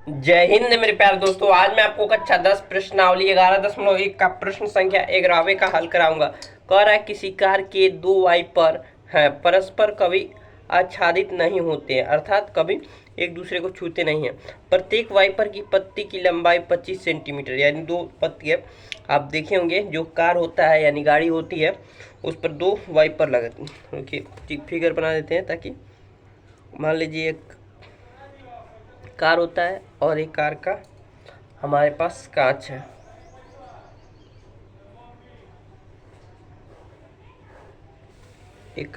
जय हिंद मेरे प्यारे दोस्तों। आज मैं आपको कक्षा 10 प्रश्नावली 11.1 का प्रश्न संख्या 11वें का हल कराऊंगा। कह रहा है किसी कार के दो वाइपर हैं, परस्पर कभी आच्छादित नहीं होते हैं, अर्थात कभी एक दूसरे को छूते नहीं हैं। प्रत्येक वाइपर की पत्ती की लंबाई 25 सेंटीमीटर, यानी दो पत्ती है। आप देखे होंगे जो कार होता है यानी गाड़ी होती है उस पर दो वाइपर लगते हैं। ओके, फिगर बना देते हैं ताकि मान लीजिए एक कार होता है और एक कार का हमारे पास कांच है। एक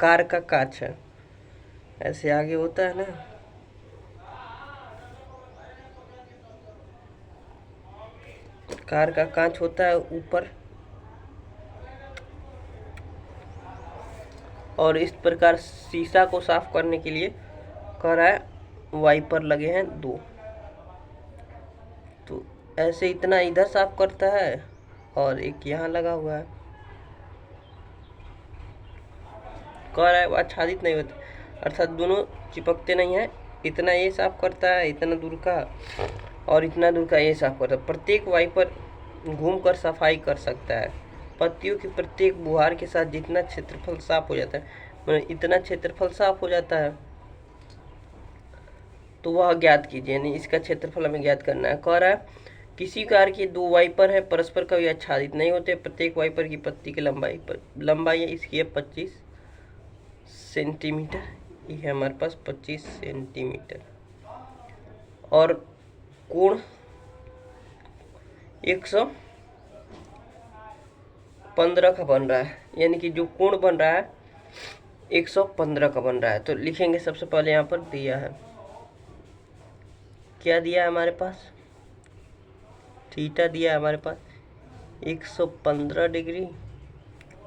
कार का कांच है, ऐसे आगे होता है ना। कार का कांच होता है ऊपर, और इस प्रकार शीशा को साफ करने के लिए कह रहा है वाइपर लगे हैं दो। तो ऐसे इतना इधर साफ करता है और एक यहाँ लगा हुआ है। कह रहा है वो आच्छादित नहीं होते, अर्थात दोनों चिपकते नहीं हैं। इतना ये साफ करता है इतना दूर का, और इतना दूर का ये साफ करता है। प्रत्येक वाइपर घूम कर सफाई कर सकता है। पत्तियों की प्रत्येक बुहार के साथ जितना क्षेत्रफल साफ हो जाता है, मतलब इतना क्षेत्रफल साफ हो जाता है, तो वह ज्ञात कीजिए। यानी इसका क्षेत्रफल हमें ज्ञात करना है। कह रहा है किसी कार के दो वाइपर है, परस्पर कभी आच्छादित नहीं होते। प्रत्येक वाइपर की पत्ती की लंबाई इसकी है 25 सेंटीमीटर। ये है हमारे पास 25 सेंटीमीटर। और कोण 115 का बन रहा है, यानी कि जो कोण बन रहा है 115 का बन रहा है। तो लिखेंगे सबसे पहले यहाँ पर दिया है, क्या दिया है हमारे पास, थीटा दिया है हमारे पास 115 डिग्री,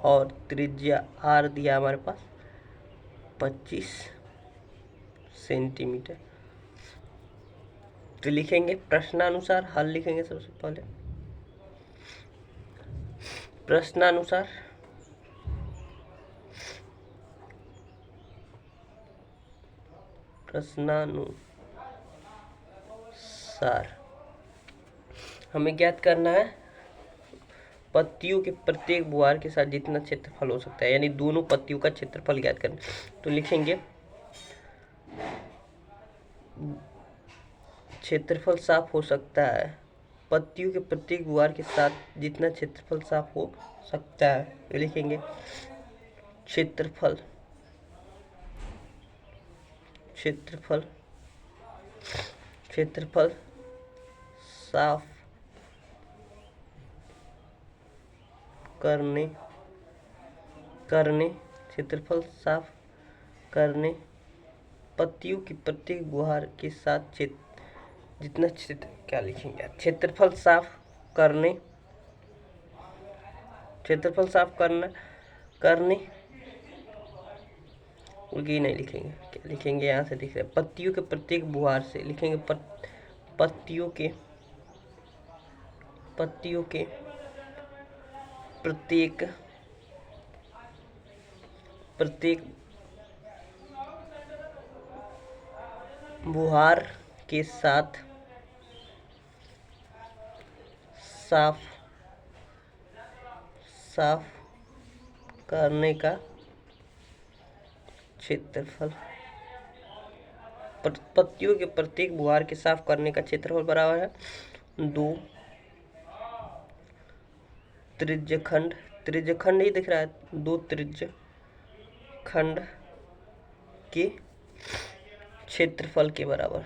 और त्रिज्या आर दिया हमारे पास 25 सेंटीमीटर। तो लिखेंगे प्रश्नानुसार, हल लिखेंगे सबसे पहले प्रश्नानुसार। हमें ज्ञात करना है पत्तियों के प्रत्येक बुआर के साथ जितना क्षेत्रफल हो सकता है, यानी दोनों पत्तियों का क्षेत्रफल ज्ञात करना। तो लिखेंगे क्षेत्रफल साफ हो सकता है, पत्तियों के प्रत्येक बुआर के साथ जितना क्षेत्रफल साफ हो सकता है। तो लिखेंगे क्षेत्रफल क्षेत्रफल क्षेत्रफल साफ करने क्षेत्रफल साफ करने पत्तियों की प्रत्येक बुहार के साथ जितना क्या लिखेंगे, क्षेत्रफल साफ करने उल्गी नहीं लिखेंगे, क्या लिखेंगे, यहाँ से लिख रहे पत्तियों के प्रत्येक बुहार से लिखेंगे पत्तियों के प्रत्येक बुहार के साथ साफ करने का क्षेत्रफल, पत्तियों के प्रत्येक बुहार के साफ करने का क्षेत्रफल बराबर है 2 त्रिज्यखंड ही दिख रहा है, 2 त्रिज्यखंड के क्षेत्रफल के बराबर।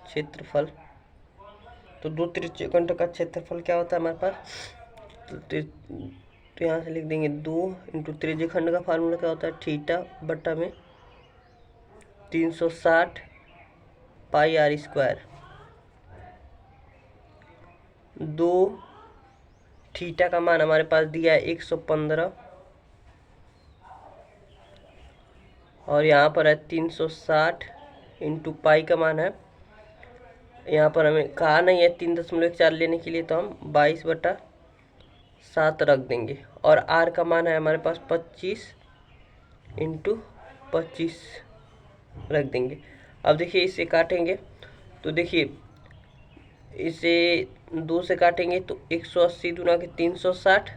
क्षेत्रफल तो 2 त्रिज्यखंड का क्षेत्रफल क्या होता है हमारे पास, तो यहाँ से लिख देंगे 2 इंटू त्रिज्यखंड का फार्मूला क्या होता है, थीटा बट्टा में 360 पाई आर स्क्वायर। 2 थीटा का मान हमारे पास दिया है 115, और यहाँ पर है 360 इंटू पाई का मान है, यहाँ पर हमें कहा नहीं है 3.14 लेने के लिए, तो हम 22/7 रख देंगे। और आर का मान है हमारे पास 25 इंटू 25 रख देंगे। अब देखिए इसे काटेंगे तो देखिए इसे 2 से काटेंगे तो 180 दूना के 360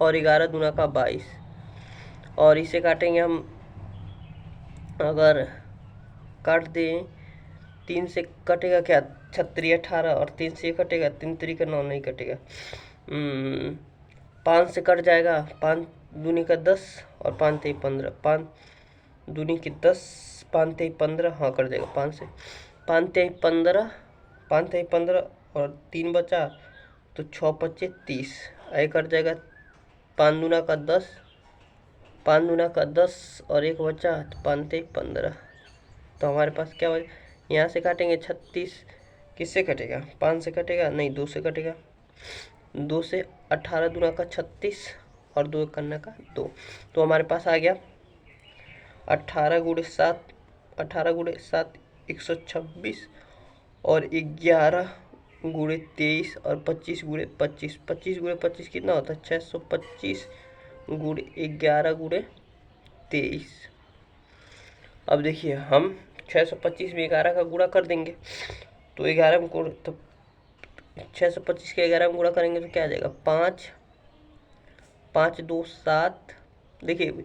और 11 दूना का 22, और इसे काटेंगे हम, अगर काट दें 3 से कटेगा क्या 36 18, और 3 से कटेगा 3 3 9 नहीं कटेगा। 5 से कट जाएगा, 5 दूनी का 10 और 5 3 15, 5 दूनी की 10, 5 3 15, हाँ कट जाएगा 5 से, 5 3 15, 5 3 15 और 3 बचा तो 6 25 30, आई कट जाएगा 5 दूना का 10, 5 दूना का 10 और 1 बचा तो 5 3 15। तो हमारे पास क्या हो, यहाँ से काटेंगे 36, किससे कटेगा 5 से कटेगा नहीं 2 से कटेगा, 2 से 18 दूना का 36 और 2 करने का 2, तो हमारे पास आ गया 18 गुणे 7, 18 गुणे 7 126 और 11 गुणे 23 और 25 गुणे 25, 25 गुणे 25 कितना होता है 625 गुणे 11 गुणे 23। अब देखिए हम 625 में 11 का गुणा कर देंगे तो 11 में गुण तो 625 के 11 में गुणा करेंगे तो क्या आ जाएगा 5 5 2 7। देखिए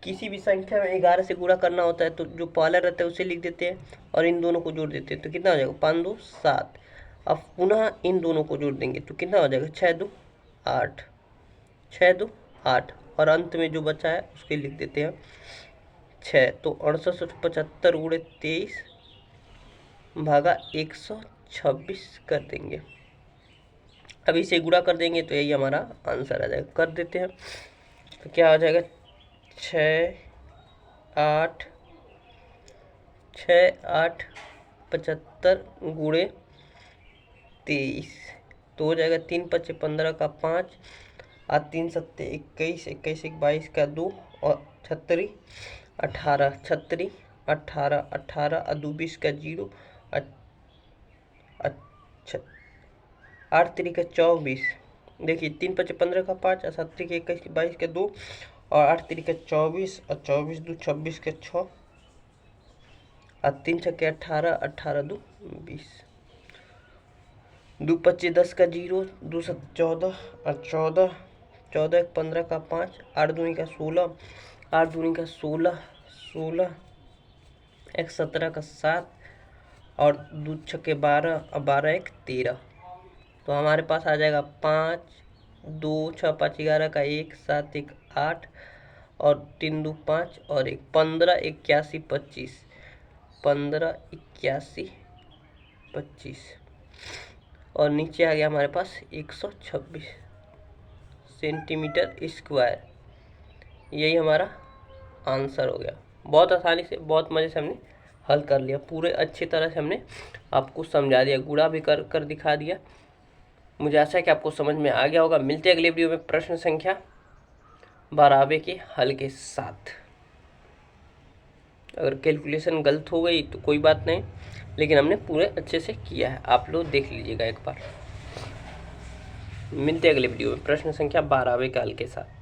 किसी भी संख्या में 11 से गुणा करना होता है तो जो पहला रहता है उसे लिख देते हैं और इन दोनों को जोड़ देते हैं तो कितना हो जाएगा 5 2 7। अब पुनः इन दोनों को जोड़ देंगे तो कितना हो जाएगा 6 2 8, 6 2 8 और अंत में जो बचा है उसके लिख देते हैं 6, तो 6875 गुणे 23 भागा 126 कर देंगे। अब इसे गुणा कर देंगे तो यही हमारा आंसर आ जाएगा, कर देते हैं तो क्या हो जाएगा 6 8 75 गुणे 23, तो हो जाएगा 3 5 15 का 5 और 3 7 21, 21 1 22 का 2 और 36 18 36 18 18 और 2 20 का 0, अच्छा 8 3 का 24। देखिए 3 5 15 का 5 और 7 3 का 21 के 22 का 2 और 8 3 का 24 और 24 2 26 का 6 और 3 6 के 18 18 2 20, 2 25 10 का 0, 2 7 14 और 14 14 1 15 का 5, 8 दूनी का 16, 8 दूनी का 16 16, 1 17 का 7 और 2 6 12 और 12 1 13। तो हमारे पास आ जाएगा 5 2 6 5 11 का 1 7 1 8 और 3 2 5 और 1 15 81 25, 15 81 25 और नीचे आ गया हमारे पास 126 सेंटीमीटर स्क्वायर। यही हमारा आंसर हो गया। बहुत आसानी से बहुत मज़े से हमने हल कर लिया, पूरे अच्छी तरह से हमने आपको समझा दिया, गुणा भी कर दिखा दिया। मुझे आशा है कि आपको समझ में आ गया होगा। मिलते हैं अगले वीडियो में प्रश्न संख्या 12 के हल के साथ। अगर कैलकुलेशन गलत हो गई तो कोई बात नहीं, लेकिन हमने पूरे अच्छे से किया है, आप लोग देख लीजिएगा एक बार। मिलते हैं अगले वीडियो में प्रश्न संख्या 12 के हल के साथ।